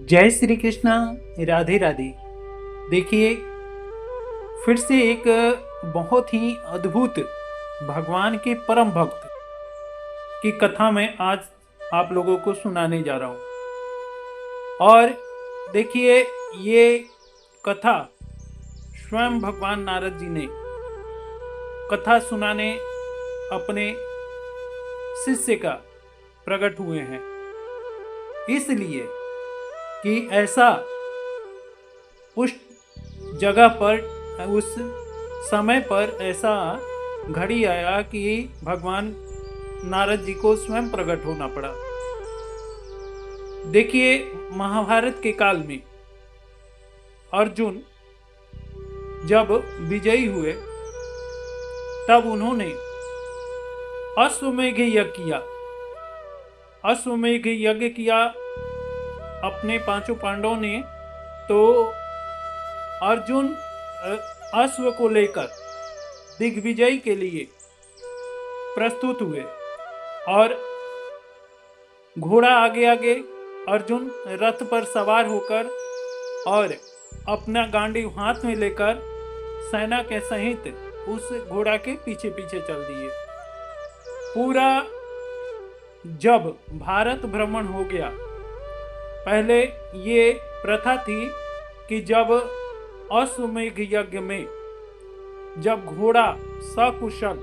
जय श्री कृष्णा। राधे राधे। देखिए, फिर से एक बहुत ही अद्भुत भगवान के परम भक्त की कथा मैं आज आप लोगों को सुनाने जा रहा हूँ। और देखिए, ये कथा स्वयं भगवान नारद जी ने कथा सुनाने अपने शिष्य का प्रकट हुए हैं, इसलिए कि ऐसा उस जगह पर उस समय पर ऐसा घड़ी आया कि भगवान नारद जी को स्वयं प्रकट होना पड़ा। देखिए, महाभारत के काल में अर्जुन जब विजयी हुए तब उन्होंने अश्वमेध यज्ञ किया। अश्वमेध यज्ञ किया अपने पांचों पांडवों ने। तो अर्जुन अश्व को लेकर दिग्विजय के लिए प्रस्तुत हुए और घोड़ा आगे आगे, अर्जुन रथ पर सवार होकर और अपना गांडी हाथ में लेकर सेना के सहित उस घोड़ा के पीछे पीछे चल दिए। पूरा जब भारत भ्रमण हो गया, पहले ये प्रथा थी कि जब अश्वमेध यज्ञ में जब घोड़ा सकुशल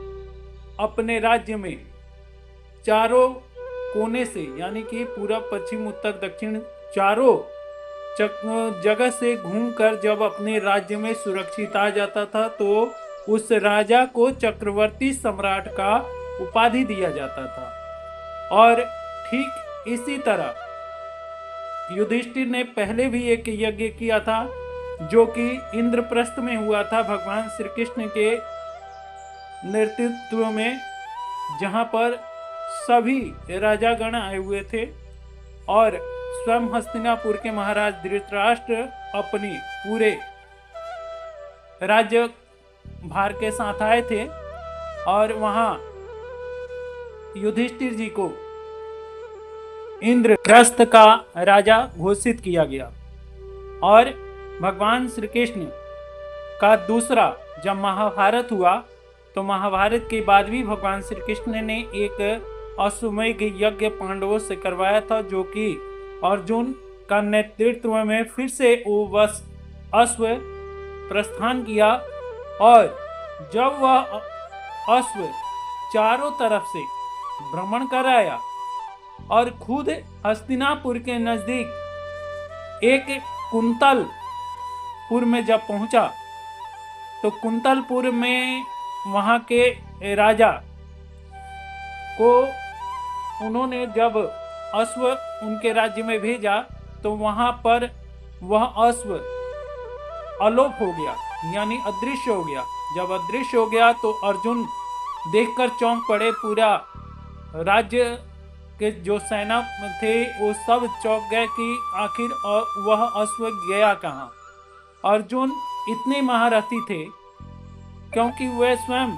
अपने राज्य में चारों कोने से, यानी कि पूरब पश्चिम उत्तर दक्षिण चारों जगह से घूमकर जब अपने राज्य में सुरक्षित आ जाता था, तो उस राजा को चक्रवर्ती सम्राट का उपाधि दिया जाता था। और ठीक इसी तरह युधिष्ठिर ने पहले भी एक यज्ञ किया था, जो कि इंद्रप्रस्थ में हुआ था भगवान श्री कृष्ण के नेतृत्व में, जहां पर सभी राजागण आए हुए थे और स्वयं हस्तिनापुर के महाराज धृतराष्ट्र अपनी पूरे राज्य भार के साथ आए थे और वहां युधिष्ठिर जी को इंद्रप्रस्थ का राजा घोषित किया गया। और भगवान श्री कृष्ण का दूसरा जब महाभारत हुआ, तो महाभारत के बाद भी भगवान श्री कृष्ण ने एक अश्वमेध यज्ञ पांडवों से करवाया था, जो कि अर्जुन का नेतृत्व में फिर से वो बस अश्व प्रस्थान किया। और जब वह अश्व चारों तरफ से भ्रमण कर आया और खुद हस्तिनापुर के नजदीक एक कुंतलपुर में जब पहुंचा, तो कुंतलपुर में वहां के राजा को उन्होंने जब अश्व उनके राज्य में भेजा, तो वहां पर वह अश्व अलोप हो गया, यानी अदृश्य हो गया। जब अदृश्य हो गया तो अर्जुन देखकर चौंक पड़े। पूरा राज्य के जो सेना थे वो सब चौंक गए कि आखिर वह अश्व गया कहाँ। अर्जुन इतने महारथी थे क्योंकि वे स्वयं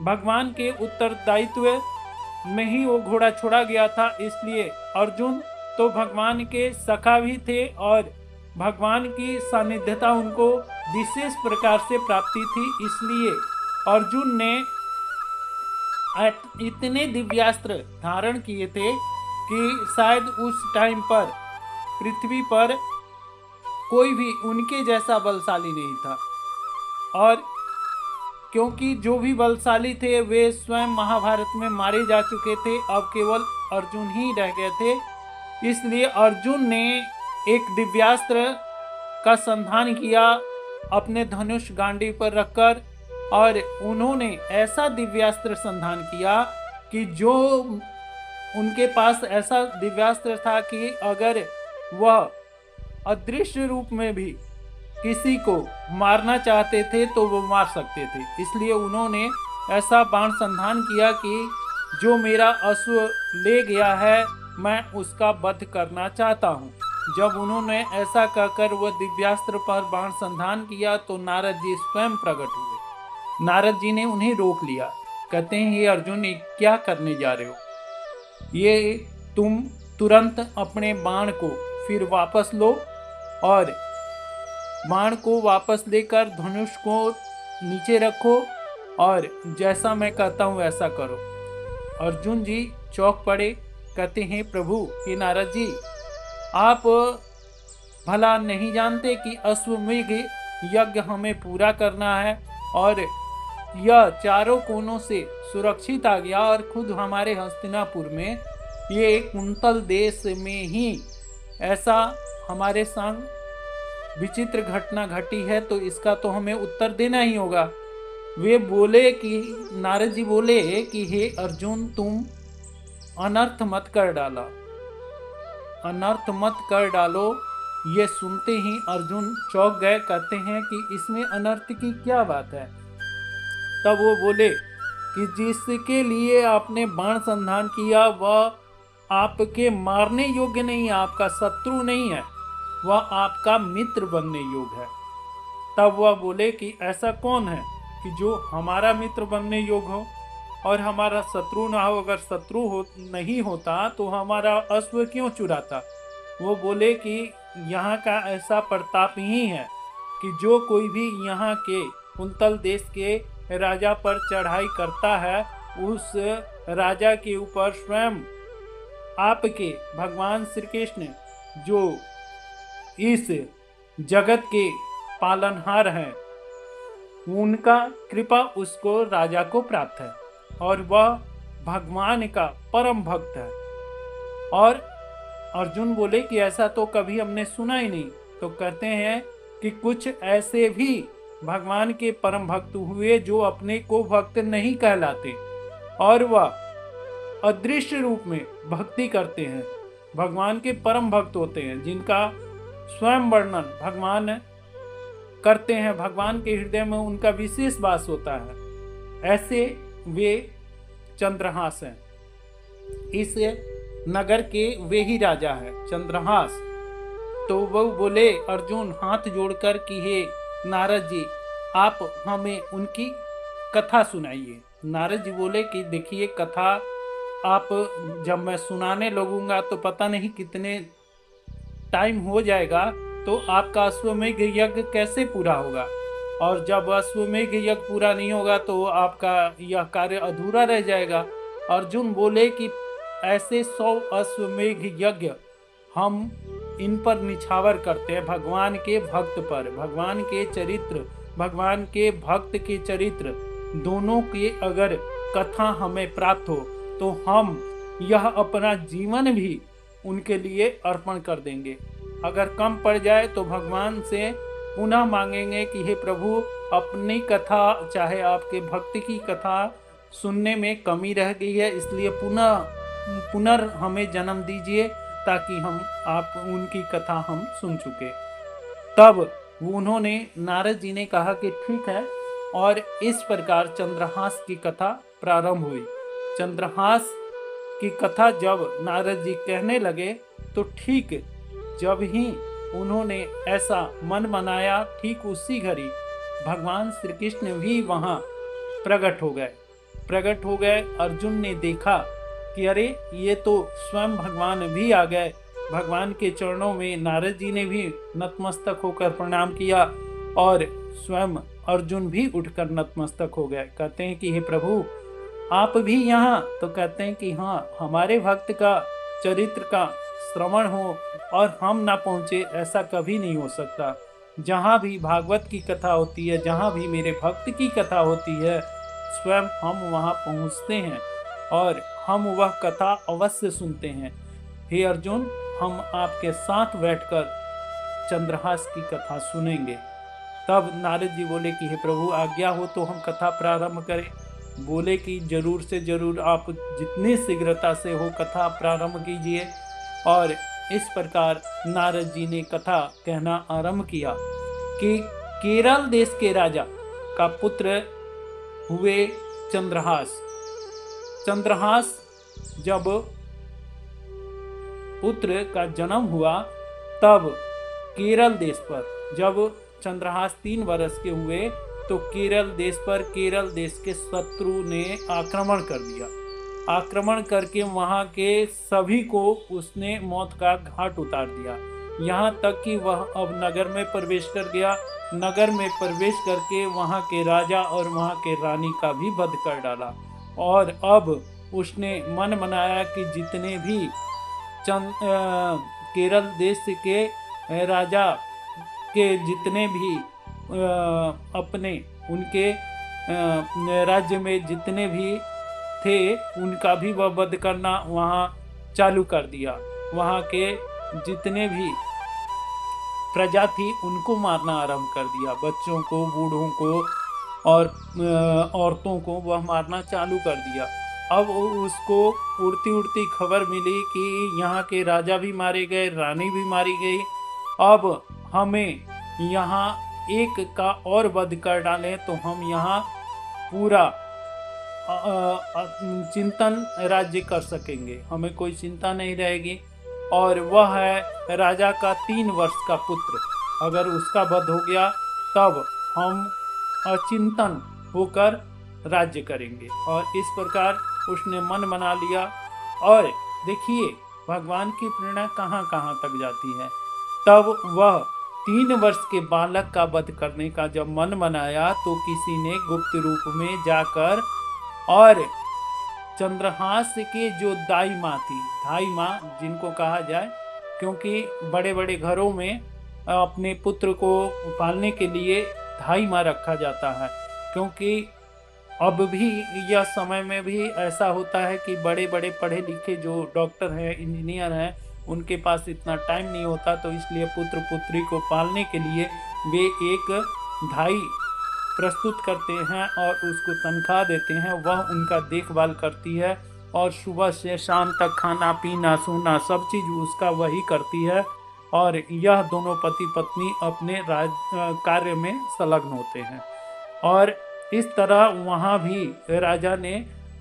भगवान के उत्तरदायित्व में ही वो घोड़ा छोड़ा गया था, इसलिए अर्जुन तो भगवान के सखा भी थे और भगवान की सानिध्यता उनको विशेष प्रकार से प्राप्ति थी। इसलिए अर्जुन ने इतने दिव्यास्त्र धारण किए थे कि शायद उस टाइम पर पृथ्वी पर कोई भी उनके जैसा बलशाली नहीं था। और क्योंकि जो भी बलशाली थे वे स्वयं महाभारत में मारे जा चुके थे, अब केवल अर्जुन ही रह गए थे। इसलिए अर्जुन ने एक दिव्यास्त्र का संधान किया अपने धनुष गांडी पर रखकर, और उन्होंने ऐसा दिव्यास्त्र संधान किया कि जो उनके पास ऐसा दिव्यास्त्र था कि अगर वह अदृश्य रूप में भी किसी को मारना चाहते थे तो वो मार सकते थे। इसलिए उन्होंने ऐसा बाण संधान किया कि जो मेरा अश्व ले गया है मैं उसका वध करना चाहता हूँ। जब उन्होंने ऐसा कहकर वह दिव्यास्त्र पर बाण संधान किया तो नारद जी स्वयं प्रकट हुए। नारद जी ने उन्हें रोक लिया। कहते हैं, हे अर्जुन, ये क्या करने जा रहे हो? ये तुम तुरंत अपने बाण को फिर वापस लो और बाण को वापस लेकर धनुष को नीचे रखो और जैसा मैं कहता हूँ वैसा करो। अर्जुन जी चौंक पड़े, कहते हैं प्रभु, हे नारद जी, आप भला नहीं जानते कि अश्वमेध यज्ञ हमें पूरा करना है और यह चारों कोनों से सुरक्षित आ गया और खुद हमारे हस्तिनापुर में ये कुंतल देश में ही ऐसा हमारे संग विचित्र घटना घटी है, तो इसका तो हमें उत्तर देना ही होगा। वे बोले कि नारद जी बोले कि हे अर्जुन, तुम अनर्थ मत कर डाला, अनर्थ मत कर डालो। ये सुनते ही अर्जुन चौंक गए, कहते हैं कि इसमें अनर्थ की क्या बात है। तब वो बोले कि जिसके लिए आपने बाण संधान किया वह आपके मारने योग्य नहीं है, आपका शत्रु नहीं है, वह आपका मित्र बनने योग्य है। तब वह बोले कि ऐसा कौन है कि जो हमारा मित्र बनने योग्य हो और हमारा शत्रु ना हो। अगर शत्रु नहीं होता तो हमारा अश्व क्यों चुराता। वो बोले कि यहाँ का ऐसा प्रताप ही है कि जो कोई भी यहाँ के कुंतल देश के राजा पर चढ़ाई करता है, उस राजा के ऊपर स्वयं आपके भगवान श्री कृष्ण, जो इस जगत के पालनहार हैं, उनका कृपा उसको राजा को प्राप्त है और वह भगवान का परम भक्त है। और अर्जुन बोले कि ऐसा तो कभी हमने सुना ही नहीं। तो कहते हैं कि कुछ ऐसे भी भगवान के परम भक्त हुए जो अपने को भक्त नहीं कहलाते और वह अदृश्य रूप में भक्ति करते हैं, भगवान के परम भक्त होते हैं, जिनका स्वयं वर्णन भगवान करते हैं, भगवान के हृदय में उनका विशेष वास होता है। ऐसे वे चंद्रहास हैं, इस नगर के वे ही राजा हैं, चंद्रहास। तो वो बोले अर्जुन हाथ जोड़कर कि हे नारद जी, आप हमें उनकी कथा सुनाइए। नारद जी बोले कि देखिए, कथा आप जब मैं सुनाने लगूंगा तो पता नहीं कितने टाइम हो जाएगा, तो आपका अश्वमेध यज्ञ कैसे पूरा होगा, और जब अश्वमेध यज्ञ पूरा नहीं होगा तो आपका यह कार्य अधूरा रह जाएगा। अर्जुन बोले कि ऐसे 100 अश्वमेध यज्ञ हम इन पर निछावर करते हैं भगवान के भक्त पर। भगवान के चरित्र, भगवान के भक्त के चरित्र दोनों की अगर कथा हमें प्राप्त हो तो हम यह अपना जीवन भी उनके लिए अर्पण कर देंगे। अगर कम पड़ जाए तो भगवान से पुनः मांगेंगे कि हे प्रभु, अपनी कथा, चाहे आपके भक्त की कथा सुनने में कमी रह गई है, इसलिए पुनर् हमें जन्म दीजिए ताकि हम आप उनकी कथा हम सुन चुके। तब उन्होंने, नारद जी ने कहा कि ठीक है, और इस प्रकार चंद्रहास की कथा प्रारंभ हुई। चंद्रहास की कथा जब नारद जी कहने लगे तो ठीक जब ही उन्होंने ऐसा मन बनाया, ठीक उसी घड़ी भगवान श्री कृष्ण भी वहाँ प्रकट हो गए। अर्जुन ने देखा कि अरे, ये तो स्वयं भगवान भी आ गए। भगवान के चरणों में नारद जी ने भी नतमस्तक होकर प्रणाम किया और स्वयं अर्जुन भी उठकर नतमस्तक हो गए। कहते हैं कि हे प्रभु, आप भी यहाँ? तो कहते हैं कि हाँ, हमारे भक्त का चरित्र का श्रवण हो और हम ना पहुँचे, ऐसा कभी नहीं हो सकता। जहाँ भी भागवत की कथा होती है, जहाँ भी मेरे भक्त की कथा होती है, स्वयं हम वहाँ पहुँचते हैं और हम वह कथा अवश्य सुनते हैं। हे अर्जुन, हम आपके साथ बैठकर चंद्रहास की कथा सुनेंगे। तब नारद जी बोले कि हे प्रभु, आज्ञा हो तो हम कथा प्रारंभ करें। बोले कि जरूर से जरूर, आप जितनी शीघ्रता से हो कथा प्रारंभ कीजिए। और इस प्रकार नारद जी ने कथा कहना आरंभ किया कि केरल देश के राजा का पुत्र हुए चंद्रहास। चंद्रहास जब पुत्र का जन्म हुआ, तब केरल देश पर, जब चंद्रहास 3 वर्ष के हुए तो केरल देश पर केरल देश के शत्रु ने आक्रमण कर दिया। आक्रमण करके वहाँ के सभी को उसने मौत का घाट उतार दिया। यहाँ तक कि वह अब नगर में प्रवेश कर गया। नगर में प्रवेश करके वहाँ के राजा और वहाँ के रानी का भी वध कर डाला। और अब उसने मन बनाया कि जितने भी केरल देश के राजा के जितने भी अपने उनके राज्य में जितने भी थे उनका भी वह वध करना वहाँ चालू कर दिया। वहाँ के जितने भी प्रजा थी उनको मारना आरंभ कर दिया। बच्चों को, बूढ़ों को और औरतों को वह मारना चालू कर दिया। अब उसको उड़ती उड़ती खबर मिली कि यहाँ के राजा भी मारे गए, रानी भी मारी गई। अब हमें यहाँ एक का और वध कर डालें तो हम यहाँ पूरा चिंतन राज्य कर सकेंगे, हमें कोई चिंता नहीं रहेगी। और वह है राजा का 3 वर्ष का पुत्र। अगर उसका वध हो गया तब हम अचिंतन होकर राज्य करेंगे। और इस प्रकार उसने मन बना लिया। और देखिए भगवान की प्रेरणा कहाँ कहाँ तक जाती है। तब वह 3 वर्ष के बालक का वध करने का जब मन बनाया तो किसी ने गुप्त रूप में जाकर और चंद्रहास के जो दाई माँ थी, धाई माँ जिनको कहा जाए, क्योंकि बड़े बड़े घरों में अपने पुत्र को पालने के लिए धाई माँ रखा जाता है। क्योंकि अब भी यह समय में भी ऐसा होता है कि बड़े बड़े पढ़े लिखे जो डॉक्टर हैं, इंजीनियर हैं, उनके पास इतना टाइम नहीं होता, तो इसलिए पुत्र पुत्री को पालने के लिए वे एक धाई प्रस्तुत करते हैं और उसको तनख्वाह देते हैं। वह उनका देखभाल करती है और सुबह से शाम तक खाना पीना सोना सब चीज़ उसका वही करती है। और यह दोनों पति पत्नी अपने कार्य में संलग्न होते हैं। और इस तरह वहाँ भी राजा ने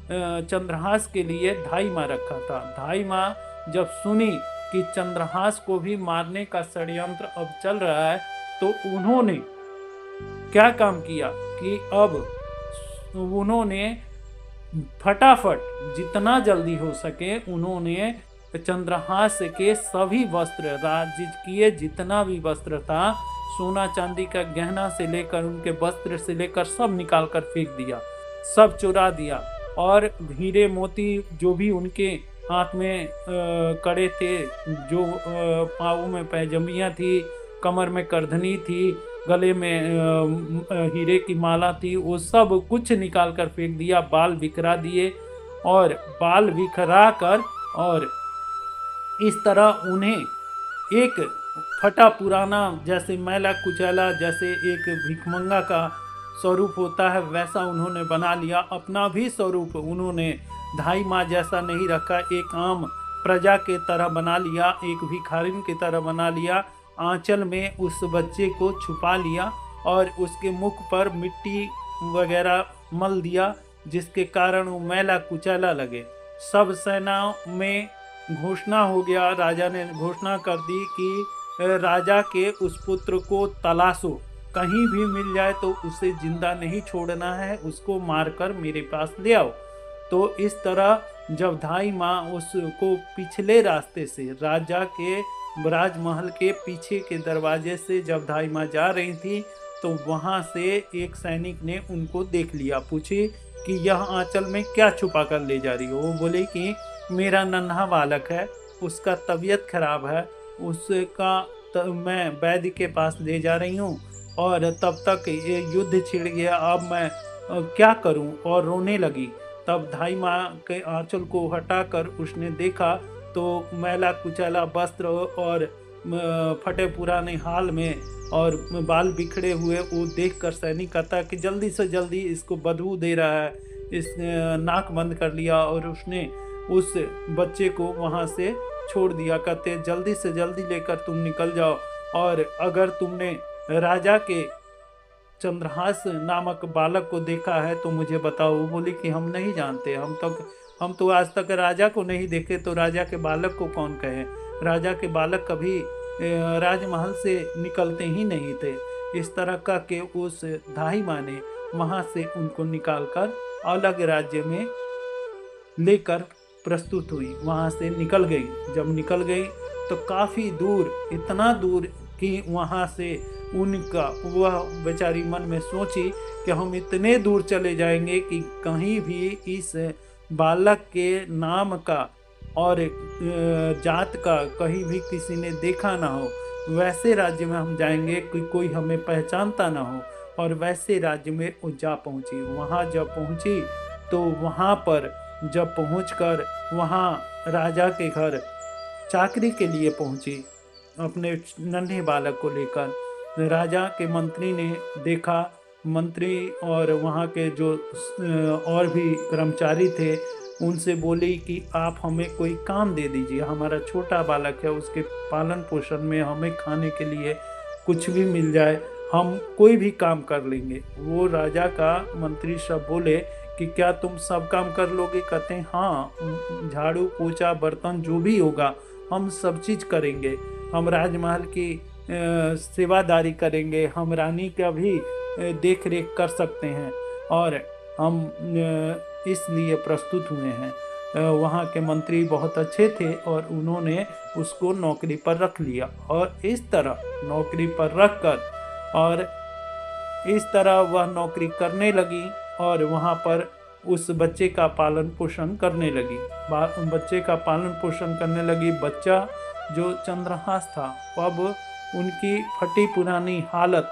चंद्रहास के लिए धाई माँ रखा था। धाई माँ जब सुनी कि चंद्रहास को भी मारने का षड्यंत्र अब चल रहा है तो उन्होंने क्या काम किया कि अब उन्होंने फटाफट जितना जल्दी हो सके उन्होंने चंद्रहास के सभी वस्त्र, राजकीय जितना भी वस्त्र था, सोना चांदी का गहना से लेकर उनके वस्त्र से लेकर सब निकाल कर फेंक दिया, सब चुरा दिया। और हीरे मोती जो भी उनके हाथ में कड़े थे, जो पाँवों में पैजमियाँ थी, कमर में करधनी थी, गले में हीरे की माला थी, वो सब कुछ निकाल कर फेंक दिया, बाल बिखरा दिए। और बाल बिखरा कर और इस तरह उन्हें एक फटा पुराना, जैसे मैला कुचैला, जैसे एक भिखमंगा का स्वरूप होता है वैसा उन्होंने बना लिया। अपना भी स्वरूप उन्होंने धाई माँ जैसा नहीं रखा, एक आम प्रजा के तरह बना लिया, एक भिखारिन की तरह बना लिया। आंचल में उस बच्चे को छुपा लिया और उसके मुख पर मिट्टी वगैरह मल दिया, जिसके कारण वो मैला कुचैला लगे। सब सेनाओं में घोषणा हो गया, राजा ने घोषणा कर दी कि राजा के उस पुत्र को तलाशो, कहीं भी मिल जाए तो उसे जिंदा नहीं छोड़ना है, उसको मारकर मेरे पास ले आओ। तो इस तरह जब धाई माँ उसको पिछले रास्ते से, राजा के राजमहल के पीछे के दरवाजे से जब धाई माँ जा रही थी तो वहाँ से एक सैनिक ने उनको देख लिया। पूछे कि यह आंचल में क्या छुपा कर ले जा रही हो? वो बोले कि मेरा नन्हा बालक है, उसका तबीयत खराब है, उसका मैं वैद्य के पास ले जा रही हूँ और तब तक ये युद्ध छिड़ गया, अब मैं क्या करूँ? और रोने लगी। तब धाई माँ के आंचल को हटाकर उसने देखा तो मैला कुचैला वस्त्र और फटे पुराने हाल में और बाल बिखरे हुए वो देखकर सैनिक कहता कि जल्दी से जल्दी इसको बदबू दे रहा है, इस नाक बंद कर लिया। और उसने उस बच्चे को वहाँ से छोड़ दिया। कहते जल्दी से जल्दी लेकर तुम निकल जाओ, और अगर तुमने राजा के चंद्रहास नामक बालक को देखा है तो मुझे बताओ। वो बोली कि हम नहीं जानते, हम तो आज तक राजा को नहीं देखे, तो राजा के बालक को कौन कहे? राजा के बालक कभी राजमहल से निकलते ही नहीं थे। इस तरह का के उस धाई माँ ने वहाँ से उनको निकालकर अलग राज्य में लेकर प्रस्तुत हुई, वहाँ से निकल गई। जब निकल गई तो काफ़ी दूर, इतना दूर कि वहाँ से उनका वह बेचारी मन में सोची कि हम इतने दूर चले जाएंगे कि कहीं भी इस बालक के नाम का और जात का कहीं भी किसी ने देखा ना हो। वैसे राज्य में हम जाएंगे कि कोई हमें पहचानता ना हो। और वैसे राज्य में वो जा पहुँची। वहाँ जब पहुँची तो वहाँ पर जब पहुँचकर वहाँ राजा के घर चाकरी के लिए पहुँची अपने नन्हे बालक को लेकर। राजा के मंत्री ने देखा, मंत्री और वहाँ के जो और भी कर्मचारी थे उनसे बोली कि आप हमें कोई काम दे दीजिए, हमारा छोटा बालक है, उसके पालन पोषण में हमें खाने के लिए कुछ भी मिल जाए, हम कोई भी काम कर लेंगे। वो राजा का मंत्री सब बोले कि क्या तुम सब काम कर लोगे? कहते हैं हाँ, झाड़ू पोछा बर्तन जो भी होगा हम सब चीज़ करेंगे, हम राजमहल की सेवादारी करेंगे, हम रानी का भी देख रेख कर सकते हैं और हम इसलिए प्रस्तुत हुए हैं। वहाँ के मंत्री बहुत अच्छे थे और उन्होंने उसको नौकरी पर रख लिया और इस तरह नौकरी पर रख कर और इस तरह वह नौकरी करने लगी और वहाँ पर उस बच्चे का पालन पोषण करने लगी। बच्चे का पालन पोषण करने लगी। बच्चा जो चंद्रहास था अब उनकी फटी पुरानी हालत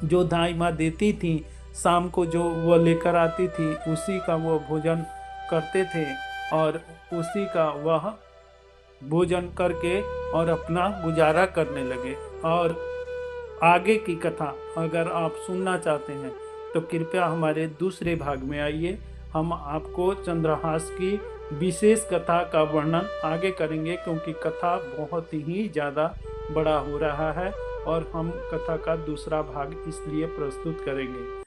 जो दाई माँ देती थी, शाम को जो वो लेकर आती थी उसी का वो भोजन करते थे और उसी का वह भोजन करके और अपना गुजारा करने लगे। और आगे की कथा अगर आप सुनना चाहते हैं तो कृपया हमारे दूसरे भाग में आइए। हम आपको चंद्रहास की विशेष कथा का वर्णन आगे करेंगे क्योंकि कथा बहुत ही ज़्यादा बड़ा हो रहा है और हम कथा का दूसरा भाग इसलिए प्रस्तुत करेंगे।